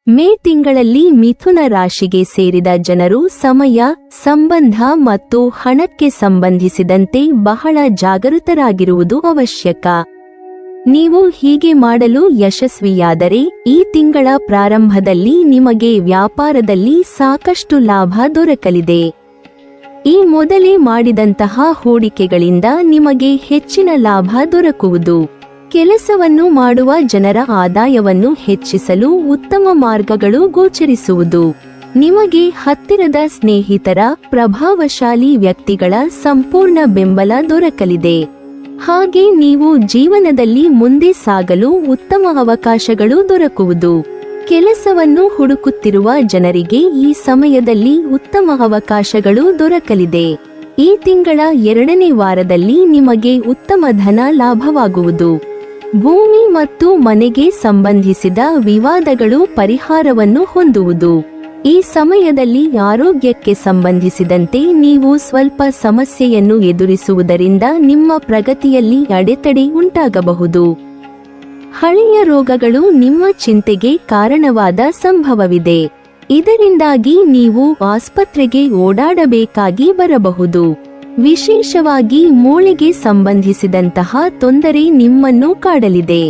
ಮೇ ತಿಂಗಳಲ್ಲಿ ಮಿಥುನ ರಾಶಿಗೆ ಸೇರಿದ ಜನರು ಸಮಯ, ಸಂಬಂಧ ಮತ್ತು ಹಣಕ್ಕೆ ಸಂಬಂಧಿಸಿದಂತೆ ಬಹಳ ಜಾಗರೂಕರಾಗಿರುವುದು ಅವಶ್ಯಕ. ನೀವು ಹೀಗೆ ಮಾಡಲು ಯಶಸ್ವಿಯಾದರೆ ಈ ತಿಂಗಳ ಪ್ರಾರಂಭದಲ್ಲಿ ನಿಮಗೆ ವ್ಯಾಪಾರದಲ್ಲಿ ಸಾಕಷ್ಟು ಲಾಭ ದೊರಕಲಿದೆ. ಈ ಮೊದಲೇ ಮಾಡಿದಂತಹ ಹೂಡಿಕೆಗಳಿಂದ ನಿಮಗೆ ಹೆಚ್ಚಿನ ಲಾಭ ದೊರಕುವುದು. ಕೆಲಸವನ್ನು ಮಾಡುವ ಜನರ ಆದಾಯವನ್ನು ಹೆಚ್ಚಿಸಲು ಉತ್ತಮ ಮಾರ್ಗಗಳು ಗೋಚರಿಸುವುದು. ನಿಮಗೆ ಹತ್ತಿರದ ಸ್ನೇಹಿತರ, ಪ್ರಭಾವಶಾಲಿ ವ್ಯಕ್ತಿಗಳ ಸಂಪೂರ್ಣ ಬೆಂಬಲ ದೊರಕಲಿದೆ. ಹಾಗೆ ನೀವು ಜೀವನದಲ್ಲಿ ಮುಂದೆ ಸಾಗಲು ಉತ್ತಮ ಅವಕಾಶಗಳು ದೊರಕುವುದು. ಕೆಲಸವನ್ನು ಹುಡುಕುತ್ತಿರುವ ಜನರಿಗೆ ಈ ಸಮಯದಲ್ಲಿ ಉತ್ತಮ ಅವಕಾಶಗಳು ದೊರಕಲಿದೆ. ಈ ತಿಂಗಳ 2ನೇ ವಾರದಲ್ಲಿ ನಿಮಗೆ ಉತ್ತಮ ಧನ ಲಾಭವಾಗುವುದು. ಭೂಮಿ ಮತ್ತು ಮನೆಗೆ ಸಂಬಂಧಿಸಿದ ವಿವಾದಗಳು ಪರಿಹಾರವನ್ನು ಹೊಂದುವುದು. ಈ ಸಮಯದಲ್ಲಿ ಆರೋಗ್ಯಕ್ಕೆ ಸಂಬಂಧಿಸಿದಂತೆ ನೀವು ಸ್ವಲ್ಪ ಸಮಸ್ಯೆಯನ್ನು ಎದುರಿಸುವುದರಿಂದ ನಿಮ್ಮ ಪ್ರಗತಿಯಲ್ಲಿ ಅಡೆತಡೆ ಉಂಟಾಗಬಹುದು. ಹಳೆಯ ರೋಗಗಳು ನಿಮ್ಮ ಚಿಂತೆಗೆ ಕಾರಣವಾದ ಸಂಭವವಿದೆ. ಇದರಿಂದಾಗಿ ನೀವು ಆಸ್ಪತ್ರೆಗೆ ಓಡಾಡಬೇಕಾಗಿ ಬರಬಹುದು. ವಿಶೇಷವಾಗಿ ಮೂಳೆಗೆ ಸಂಬಂಧಿಸಿದಂತಹ ತೊಂದರೆ ನಿಮ್ಮನ್ನು ಕಾಡಲಿದೆ.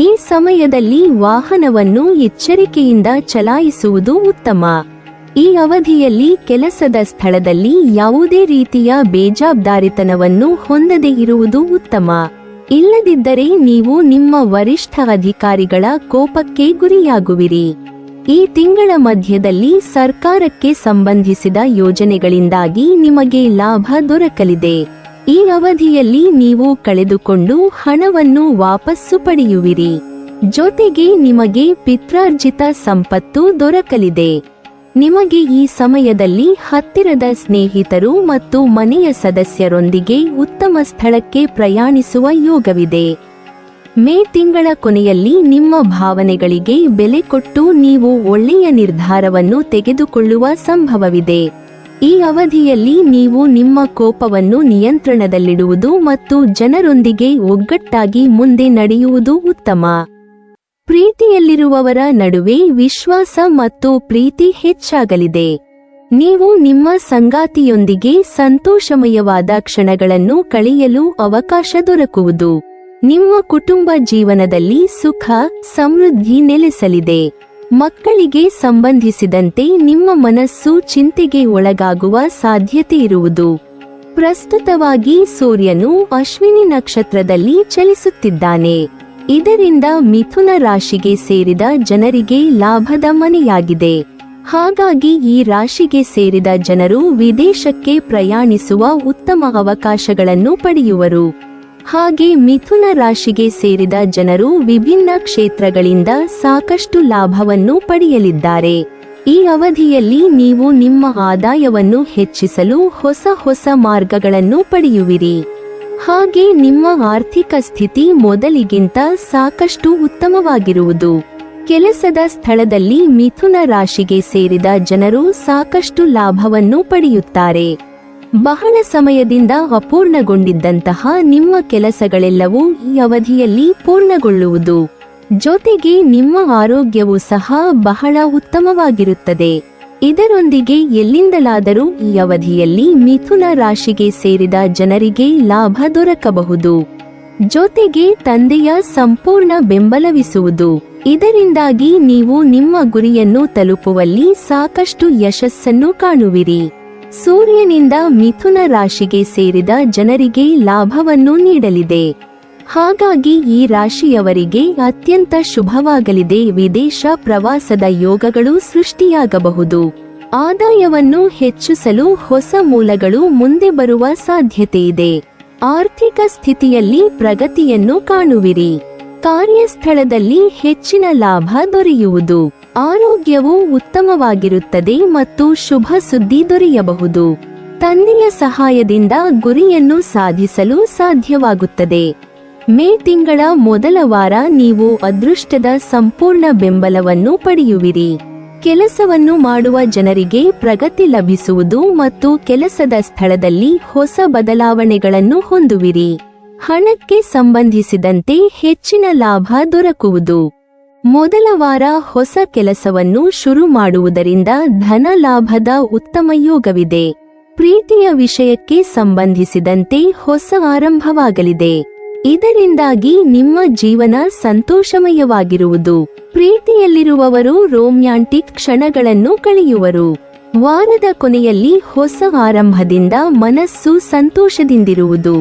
ಈ ಸಮಯದಲ್ಲಿ ವಾಹನವನ್ನು ಎಚ್ಚರಿಕೆಯಿಂದ ಚಲಾಯಿಸುವುದು ಉತ್ತಮ. ಈ ಅವಧಿಯಲ್ಲಿ ಕೆಲಸದ ಸ್ಥಳದಲ್ಲಿ ಯಾವುದೇ ರೀತಿಯ ಬೇಜವಾಬ್ದಾರಿತನವನ್ನು ಹೊಂದದೇ ಇರುವುದು ಉತ್ತಮ. ಇಲ್ಲದಿದ್ದರೆ ನೀವು ನಿಮ್ಮ ವರಿಷ್ಠ ಅಧಿಕಾರಿಗಳ ಕೋಪಕ್ಕೆ ಗುರಿಯಾಗುವಿರಿ. ಈ ತಿಂಗಳ ಮಧ್ಯದಲ್ಲಿ ಸರ್ಕಾರಕ್ಕೆ ಸಂಬಂಧಿಸಿದ ಯೋಜನೆಗಳಿಂದಾಗಿ ನಿಮಗೆ ಲಾಭ ದೊರಕಲಿದೆ. ಈ ಅವಧಿಯಲ್ಲಿ ನೀವು ಕಳೆದುಕೊಂಡು ಹಣವನ್ನು ವಾಪಸ್ಸು ಪಡೆಯುವಿರಿ. ಜೊತೆಗೆ ನಿಮಗೆ ಪಿತ್ರಾರ್ಜಿತ ಸಂಪತ್ತು ದೊರಕಲಿದೆ. ನಿಮಗೆ ಈ ಸಮಯದಲ್ಲಿ ಹತ್ತಿರದ ಸ್ನೇಹಿತರು ಮತ್ತು ಮನೆಯ ಸದಸ್ಯರೊಂದಿಗೆ ಉತ್ತಮ ಸ್ಥಳಕ್ಕೆ ಪ್ರಯಾಣಿಸುವ ಯೋಗವಿದೆ. ಮೇ ತಿಂಗಳ ಕೊನೆಯಲ್ಲಿ ನಿಮ್ಮ ಭಾವನೆಗಳಿಗೆ ಬೆಲೆ ಕೊಟ್ಟು ನೀವು ಒಳ್ಳೆಯ ನಿರ್ಧಾರವನ್ನು ತೆಗೆದುಕೊಳ್ಳುವ ಸಂಭವವಿದೆ. ಈ ಅವಧಿಯಲ್ಲಿ ನೀವು ನಿಮ್ಮ ಕೋಪವನ್ನು ನಿಯಂತ್ರಣದಲ್ಲಿಡುವುದು ಮತ್ತು ಜನರೊಂದಿಗೆ ಒಗ್ಗಟ್ಟಾಗಿ ಮುಂದೆ ನಡೆಯುವುದು ಉತ್ತಮ. ಪ್ರೀತಿಯಲ್ಲಿರುವವರ ನಡುವೆ ವಿಶ್ವಾಸ ಮತ್ತು ಪ್ರೀತಿ ಹೆಚ್ಚಾಗಲಿದೆ. ನೀವು ನಿಮ್ಮ ಸಂಗಾತಿಯೊಂದಿಗೆ ಸಂತೋಷಮಯವಾದ ಕ್ಷಣಗಳನ್ನು ಕಳೆಯಲು ಅವಕಾಶ ದೊರಕುವುದು. ನಿಮ್ಮ ಕುಟುಂಬ ಜೀವನದಲ್ಲಿ ಸುಖ, ಸಮೃದ್ಧಿ ನೆಲೆಸಲಿದೆ. ಮಕ್ಕಳಿಗೆ ಸಂಬಂಧಿಸಿದಂತೆ ನಿಮ್ಮ ಮನಸ್ಸು ಚಿಂತೆಗೆ ಒಳಗಾಗುವ ಸಾಧ್ಯತೆ ಇರುವುದು. ಪ್ರಸ್ತುತವಾಗಿ ಸೂರ್ಯನು ಅಶ್ವಿನಿ ನಕ್ಷತ್ರದಲ್ಲಿ ಚಲಿಸುತ್ತಿದ್ದಾನೆ. ಇದರಿಂದ ಮಿಥುನ ರಾಶಿಗೆ ಸೇರಿದ ಜನರಿಗೆ ಲಾಭದ ಮನೆಯಾಗಿದೆ. ಹಾಗಾಗಿ ಈ ರಾಶಿಗೆ ಸೇರಿದ ಜನರು ವಿದೇಶಕ್ಕೆ ಪ್ರಯಾಣಿಸುವ ಉತ್ತಮ ಅವಕಾಶಗಳನ್ನು ಪಡೆಯುವರು. ಹಾಗೆ ಮಿಥುನ ರಾಶಿಗೆ ಸೇರಿದ ಜನರು ವಿಭಿನ್ನ ಕ್ಷೇತ್ರಗಳಿಂದ ಸಾಕಷ್ಟು ಲಾಭವನ್ನು ಪಡೆಯಲಿದ್ದಾರೆ. ಈ ಅವಧಿಯಲ್ಲಿ ನೀವು ನಿಮ್ಮ ಆದಾಯವನ್ನು ಹೆಚ್ಚಿಸಲು ಹೊಸ ಮಾರ್ಗಗಳನ್ನು ಪಡೆಯುವಿರಿ. ಹಾಗೆ ನಿಮ್ಮ ಆರ್ಥಿಕ ಸ್ಥಿತಿ ಮೊದಲಿಗಿಂತ ಸಾಕಷ್ಟು ಉತ್ತಮವಾಗಿರುವುದು. ಕೆಲಸದ ಸ್ಥಳದಲ್ಲಿ ಮಿಥುನ ರಾಶಿಗೆ ಸೇರಿದ ಜನರು ಸಾಕಷ್ಟು ಲಾಭವನ್ನು ಪಡೆಯುತ್ತಾರೆ. ಬಹಳ ಸಮಯದಿಂದ ಅಪೂರ್ಣಗೊಂಡಿದ್ದಂತಹ ನಿಮ್ಮ ಕೆಲಸಗಳೆಲ್ಲವೂ ಈ ಅವಧಿಯಲ್ಲಿ ಪೂರ್ಣಗೊಳ್ಳುವುದು. ಜೊತೆಗೆ ನಿಮ್ಮ ಆರೋಗ್ಯವೂ ಸಹ ಬಹಳ ಉತ್ತಮವಾಗಿರುತ್ತದೆ. ಇದರೊಂದಿಗೆ ಎಲ್ಲಿಂದಲಾದರೂ ಈ ಅವಧಿಯಲ್ಲಿ ಮಿಥುನ ರಾಶಿಗೆ ಸೇರಿದ ಜನರಿಗೆ ಲಾಭ ದೊರಕಬಹುದು. ಜೊತೆಗೆ ತಂದೆಯ ಸಂಪೂರ್ಣ ಬೆಂಬಲವಿಸುವುದು. ಇದರಿಂದಾಗಿ ನೀವು ನಿಮ್ಮ ಗುರಿಯನ್ನು ತಲುಪುವಲ್ಲಿ ಸಾಕಷ್ಟು ಯಶಸ್ಸನ್ನು ಕಾಣುವಿರಿ. ಸೂರ್ಯನಿಂದ ಮಿಥುನ ರಾಶಿಗೆ ಸೇರಿದ ಜನರಿಗೆ ಲಾಭವನ್ನು ನೀಡಲಿದೆ. ಹಾಗಾಗಿ ಈ ರಾಶಿಯವರಿಗೆ ಅತ್ಯಂತ ಶುಭವಾಗಲಿದೆ. ವಿದೇಶ ಪ್ರವಾಸದ ಯೋಗಗಳು ಸೃಷ್ಟಿಯಾಗಬಹುದು. ಆದಾಯವನ್ನು ಹೆಚ್ಚಿಸಲು ಹೊಸ ಮೂಲಗಳು ಮುಂದೆ ಬರುವ ಸಾಧ್ಯತೆಯಿದೆ. ಆರ್ಥಿಕ ಸ್ಥಿತಿಯಲ್ಲಿ ಪ್ರಗತಿಯನ್ನು ಕಾಣುವಿರಿ. ಕಾರ್ಯಸ್ಥಳದಲ್ಲಿ ಹೆಚ್ಚಿನ ಲಾಭ ದೊರೆಯುವುದು. ಆರೋಗ್ಯವು ಉತ್ತಮವಾಗಿರುತ್ತದೆ ಮತ್ತು ಶುಭ ಸುದ್ದಿ ದೊರೆಯಬಹುದು. ತಂದೆಯ ಸಹಾಯದಿಂದ ಗುರಿಯನ್ನು ಸಾಧಿಸಲು ಸಾಧ್ಯವಾಗುತ್ತದೆ. ಮೇ ತಿಂಗಳ ಮೊದಲ ವಾರ ನೀವು ಅದೃಷ್ಟದ ಸಂಪೂರ್ಣ ಬೆಂಬಲವನ್ನು ಪಡೆಯುವಿರಿ. ಕೆಲಸವನ್ನು ಮಾಡುವ ಜನರಿಗೆ ಪ್ರಗತಿ ಲಭಿಸುವುದು ಮತ್ತು ಕೆಲಸದ ಸ್ಥಳದಲ್ಲಿ ಹೊಸ ಬದಲಾವಣೆಗಳನ್ನು ಹೊಂದುವಿರಿ. ಹಣಕ್ಕೆ ಸಂಬಂಧಿಸಿದಂತೆ ಹೆಚ್ಚಿನ ಲಾಭ ದೊರಕುವುದು. ಮೊದಲ ವಾರ ಹೊಸ ಕೆಲಸವನ್ನು ಶುರು ಮಾಡುವುದರಿಂದ ಧನ ಲಾಭದ ಉತ್ತಮ ಯೋಗವಿದೆ. ಪ್ರೀತಿಯ ವಿಷಯಕ್ಕೆ ಸಂಬಂಧಿಸಿದಂತೆ ಹೊಸ ಆರಂಭವಾಗಲಿದೆ. ಇದರಿಂದಾಗಿ ನಿಮ್ಮ ಜೀವನ ಸಂತೋಷಮಯವಾಗಿರುವುದು. ಪ್ರೀತಿಯಲ್ಲಿರುವವರು ರೊಮ್ಯಾಂಟಿಕ್ ಕ್ಷಣಗಳನ್ನು ಕಳೆಯುವರು. ವಾರದ ಕೊನೆಯಲ್ಲಿ ಹೊಸ ಆರಂಭದಿಂದ ಮನಸ್ಸು ಸಂತೋಷದಿಂದಿರುವುದು.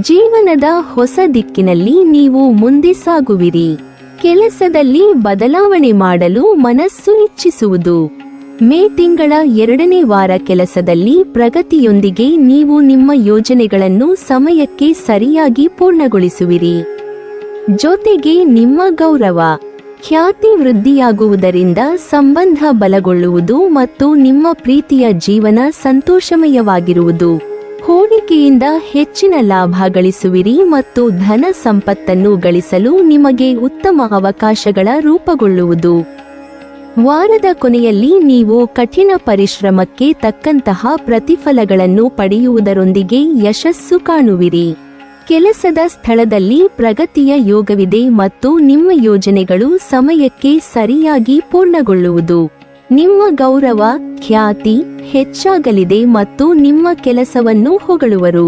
ಜೀವನದ ಹೊಸ ದಿಕ್ಕಿನಲ್ಲಿ ನೀವು ಮುಂದೆ ಸಾಗುವಿರಿ. ಕೆಲಸದಲ್ಲಿ ಬದಲಾವಣೆ ಮಾಡಲು ಮನಸ್ಸು ಇಚ್ಛಿಸುವುದು. ಮೇ ತಿಂಗಳ 2ನೇ ವಾರ ಕೆಲಸದಲ್ಲಿ ಪ್ರಗತಿಯೊಂದಿಗೆ ನೀವು ನಿಮ್ಮ ಯೋಜನೆಗಳನ್ನು ಸಮಯಕ್ಕೆ ಸರಿಯಾಗಿ ಪೂರ್ಣಗೊಳಿಸುವಿರಿ. ಜೊತೆಗೆ ನಿಮ್ಮ ಗೌರವ, ಖ್ಯಾತಿ ವೃದ್ಧಿಯಾಗುವುದರಿಂದ ಸಂಬಂಧ ಬಲಗೊಳ್ಳುವುದು ಮತ್ತು ನಿಮ್ಮ ಪ್ರೀತಿಯ ಜೀವನ ಸಂತೋಷಮಯವಾಗಿರುವುದು. ಹೂಡಿಕೆಯಿಂದ ಹೆಚ್ಚಿನ ಲಾಭ ಗಳಿಸುವಿರಿ ಮತ್ತು ಧನ ಸಂಪತ್ತನ್ನು ಗಳಿಸಲು ನಿಮಗೆ ಉತ್ತಮ ಅವಕಾಶಗಳ ರೂಪುಗೊಳ್ಳುವುದು. ವಾರದ ಕೊನೆಯಲ್ಲಿ ನೀವು ಕಠಿಣ ಪರಿಶ್ರಮಕ್ಕೆ ತಕ್ಕಂತಹ ಪ್ರತಿಫಲಗಳನ್ನು ಪಡೆಯುವುದರೊಂದಿಗೆ ಯಶಸ್ಸು ಕಾಣುವಿರಿ. ಕೆಲಸದ ಸ್ಥಳದಲ್ಲಿ ಪ್ರಗತಿಯ ಯೋಗವಿದೆ ಮತ್ತು ನಿಮ್ಮ ಯೋಜನೆಗಳು ಸಮಯಕ್ಕೆ ಸರಿಯಾಗಿ ಪೂರ್ಣಗೊಳ್ಳುವುದು. ನಿಮ್ಮ ಗೌರವ, ಖ್ಯಾತಿ ಹೆಚ್ಚಾಗಲಿದೆ ಮತ್ತು ನಿಮ್ಮ ಕೆಲಸವನ್ನು ಹೊಗಳುವರು.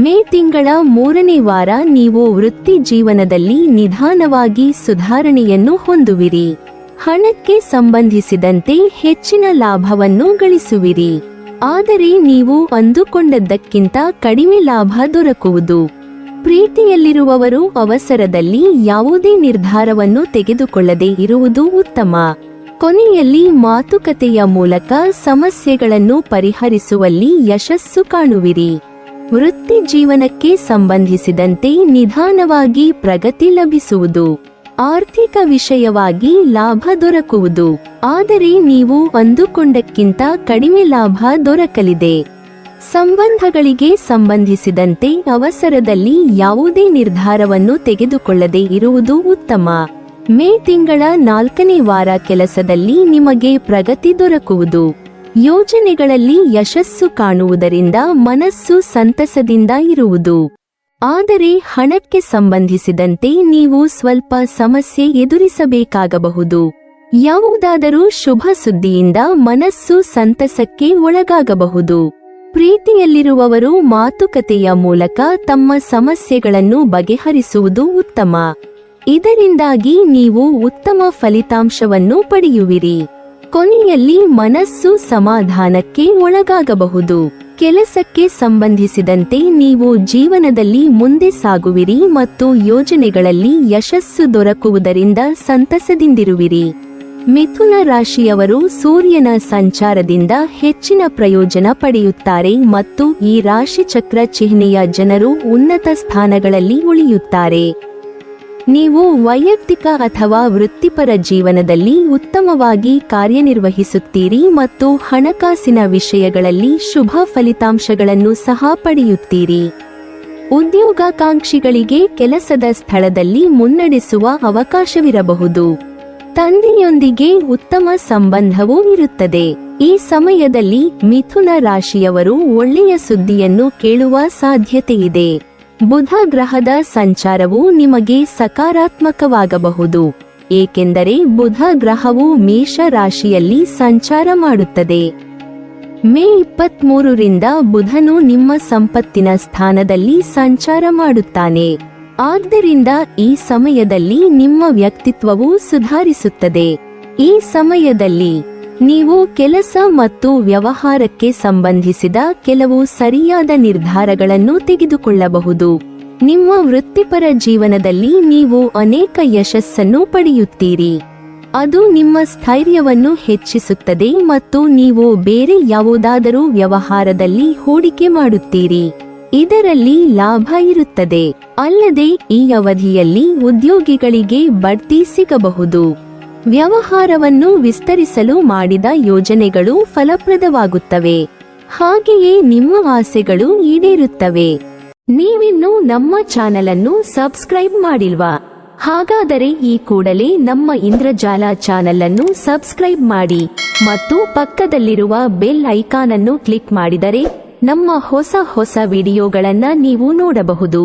ಮೇ ತಿಂಗಳ 3ನೇ ವಾರ ನೀವು ವೃತ್ತಿ ಜೀವನದಲ್ಲಿ ನಿಧಾನವಾಗಿ ಸುಧಾರಣೆಯನ್ನು ಹೊಂದುವಿರಿ. ಹಣಕ್ಕೆ ಸಂಬಂಧಿಸಿದಂತೆ ಹೆಚ್ಚಿನ ಲಾಭವನ್ನು ಗಳಿಸುವಿರಿ. ಆದರೆ ನೀವು ಅಂದುಕೊಂಡದ್ದಕ್ಕಿಂತ ಕಡಿಮೆ ಲಾಭ ದೊರಕುವುದು. ಪ್ರೀತಿಯಲ್ಲಿರುವವರು ಅವಸರದಲ್ಲಿ ಯಾವುದೇ ನಿರ್ಧಾರವನ್ನು ತೆಗೆದುಕೊಳ್ಳದೆ ಇರುವುದು ಉತ್ತಮ. ಕೊನೆಯಲ್ಲಿ ಮಾತುಕತೆಯ ಮೂಲಕ ಸಮಸ್ಯೆಗಳನ್ನು ಪರಿಹರಿಸುವಲ್ಲಿ ಯಶಸ್ಸು ಕಾಣುವಿರಿ. ವೃತ್ತಿ ಜೀವನಕ್ಕೆ ಸಂಬಂಧಿಸಿದಂತೆ ನಿಧಾನವಾಗಿ ಪ್ರಗತಿ ಲಭಿಸುವುದು. ಆರ್ಥಿಕ ವಿಷಯವಾಗಿ ಲಾಭ ದೊರಕುವುದು. ಆದರೆ ನೀವು ಅಂದುಕೊಂಡಕ್ಕಿಂತ ಕಡಿಮೆ ಲಾಭ ದೊರಕಲಿದೆ. ಸಂಬಂಧಗಳಿಗೆ ಸಂಬಂಧಿಸಿದಂತೆ ಅವಸರದಲ್ಲಿ ಯಾವುದೇ ನಿರ್ಧಾರವನ್ನು ತೆಗೆದುಕೊಳ್ಳದೆ ಇರುವುದು ಉತ್ತಮ. ಮೇ ತಿಂಗಳ 4ನೇ ವಾರ ಕೆಲಸದಲ್ಲಿ ನಿಮಗೆ ಪ್ರಗತಿ ದೊರಕುವುದು. ಯೋಜನೆಗಳಲ್ಲಿ ಯಶಸ್ಸು ಕಾಣುವುದರಿಂದ ಮನಸ್ಸು ಸಂತಸದಿಂದ ಇರುವುದು. ಆದರೆ ಹಣಕ್ಕೆ ಸಂಬಂಧಿಸಿದಂತೆ ನೀವು ಸ್ವಲ್ಪ ಸಮಸ್ಯೆ ಎದುರಿಸಬೇಕಾಗಬಹುದು. ಯಾವುದಾದರೂ ಶುಭ ಸುದ್ದಿಯಿಂದ ಮನಸ್ಸು ಸಂತಸಕ್ಕೆ ಒಳಗಾಗಬಹುದು. ಪ್ರೀತಿಯಲ್ಲಿರುವವರು ಮಾತುಕತೆಯ ಮೂಲಕ ತಮ್ಮ ಸಮಸ್ಯೆಗಳನ್ನು ಬಗೆಹರಿಸುವುದು ಉತ್ತಮ. ಇದರಿಂದಾಗಿ ನೀವು ಉತ್ತಮ ಫಲಿತಾಂಶವನ್ನು ಪಡೆಯುವಿರಿ. ಕೊನೆಯಲ್ಲಿ ಮನಸ್ಸು ಸಮಾಧಾನಕ್ಕೆ ಒಳಗಾಗಬಹುದು. ಕೆಲಸಕ್ಕೆ ಸಂಬಂಧಿಸಿದಂತೆ ನೀವು ಜೀವನದಲ್ಲಿ ಮುಂದೆ ಸಾಗುವಿರಿ ಮತ್ತು ಯೋಜನೆಗಳಲ್ಲಿ ಯಶಸ್ಸು ದೊರಕುವುದರಿಂದ ಸಂತಸದಿಂದಿರುವಿರಿ. ಮಿಥುನ ರಾಶಿಯವರು ಸೂರ್ಯನ ಸಂಚಾರದಿಂದ ಹೆಚ್ಚಿನ ಪ್ರಯೋಜನ ಪಡೆಯುತ್ತಾರೆ ಮತ್ತು ಈ ರಾಶಿಚಕ್ರ ಚಿಹ್ನೆಯ ಜನರು ಉನ್ನತ ಸ್ಥಾನಗಳಲ್ಲಿ ಉಳಿಯುತ್ತಾರೆ. ನೀವು ವೈಯಕ್ತಿಕ ಅಥವಾ ವೃತ್ತಿಪರ ಜೀವನದಲ್ಲಿ ಉತ್ತಮವಾಗಿ ಕಾರ್ಯನಿರ್ವಹಿಸುತ್ತೀರಿ ಮತ್ತು ಹಣಕಾಸಿನ ವಿಷಯಗಳಲ್ಲಿ ಶುಭ ಫಲಿತಾಂಶಗಳನ್ನು ಸಹ ಪಡೆಯುತ್ತೀರಿ. ಉದ್ಯೋಗಾಕಾಂಕ್ಷಿಗಳಿಗೆ ಕೆಲಸದ ಸ್ಥಳದಲ್ಲಿ ಮುನ್ನಡೆಸುವ ಅವಕಾಶವಿರಬಹುದು. ತಂದೆಯೊಂದಿಗೆ ಉತ್ತಮ ಸಂಬಂಧವೂ ಇರುತ್ತದೆ. ಈ ಸಮಯದಲ್ಲಿ ಮಿಥುನ ರಾಶಿಯವರು ಒಳ್ಳೆಯ ಸುದ್ದಿಯನ್ನು ಕೇಳುವ ಸಾಧ್ಯತೆಯಿದೆ. ಬುಧ ಗ್ರಹದ ಸಂಚಾರವು ನಿಮಗೆ ಸಕಾರಾತ್ಮಕವಾಗಬಹುದು, ಏಕೆಂದರೆ ಬುಧ ಗ್ರಹವು ಮೇಷ ರಾಶಿಯಲ್ಲಿ ಸಂಚಾರ ಮಾಡುತ್ತದೆ. ಮೇ 23ರಿಂದ ಬುಧನು ನಿಮ್ಮ ಸಂಪತ್ತಿನ ಸ್ಥಾನದಲ್ಲಿ ಸಂಚಾರ ಮಾಡುತ್ತಾನೆ. ಆದ್ದರಿಂದ ಈ ಸಮಯದಲ್ಲಿ ನಿಮ್ಮ ವ್ಯಕ್ತಿತ್ವವು ಸುಧಾರಿಸುತ್ತದೆ. ಈ ಸಮಯದಲ್ಲಿ ನೀವು ಕೆಲಸ ಮತ್ತು ವ್ಯವಹಾರಕ್ಕೆ ಸಂಬಂಧಿಸಿದ ಕೆಲವು ಸರಿಯಾದ ನಿರ್ಧಾರಗಳನ್ನು ತೆಗೆದುಕೊಳ್ಳಬಹುದು. ನಿಮ್ಮ ವೃತ್ತಿಪರ ಜೀವನದಲ್ಲಿ ನೀವು ಅನೇಕ ಯಶಸ್ಸನ್ನು ಪಡೆಯುತ್ತೀರಿ. ಅದು ನಿಮ್ಮ ಸ್ಥೈರ್ಯವನ್ನು ಹೆಚ್ಚಿಸುತ್ತದೆ ಮತ್ತು ನೀವು ಬೇರೆ ಯಾವುದಾದರೂ ವ್ಯವಹಾರದಲ್ಲಿ ಹೂಡಿಕೆ ಮಾಡುತ್ತೀರಿ. ಇದರಲ್ಲಿ ಲಾಭ ಇರುತ್ತದೆ. ಅಲ್ಲದೆ ಈ ಅವಧಿಯಲ್ಲಿ ಉದ್ಯೋಗಿಗಳಿಗೆ ಬಡ್ತಿ ಸಿಗಬಹುದು. ವ್ಯವಹಾರವನ್ನು ವಿಸ್ತರಿಸಲು ಮಾಡಿದ ಯೋಜನೆಗಳು ಫಲಪ್ರದವಾಗುತ್ತವೆ. ಹಾಗೆಯೇ ನಿಮ್ಮ ಆಸೆಗಳು ಈಡೇರುತ್ತವೆ. ನೀವಿನ್ನೂ ನಮ್ಮ ಚಾನೆಲ್ ಅನ್ನು ಸಬ್ಸ್ಕ್ರೈಬ್ ಮಾಡಿಲ್ವಾ? ಹಾಗಾದರೆ ಈ ಕೂಡಲೇ ನಮ್ಮ ಇಂದ್ರಜಾಲ ಚಾನೆಲ್ ಅನ್ನು ಸಬ್ಸ್ಕ್ರೈಬ್ ಮಾಡಿ ಮತ್ತು ಪಕ್ಕದಲ್ಲಿರುವ ಬೆಲ್ ಐಕಾನ್ ಅನ್ನು ಕ್ಲಿಕ್ ಮಾಡಿದರೆ ನಮ್ಮ ಹೊಸ ವಿಡಿಯೋಗಳನ್ನು ನೀವು ನೋಡಬಹುದು.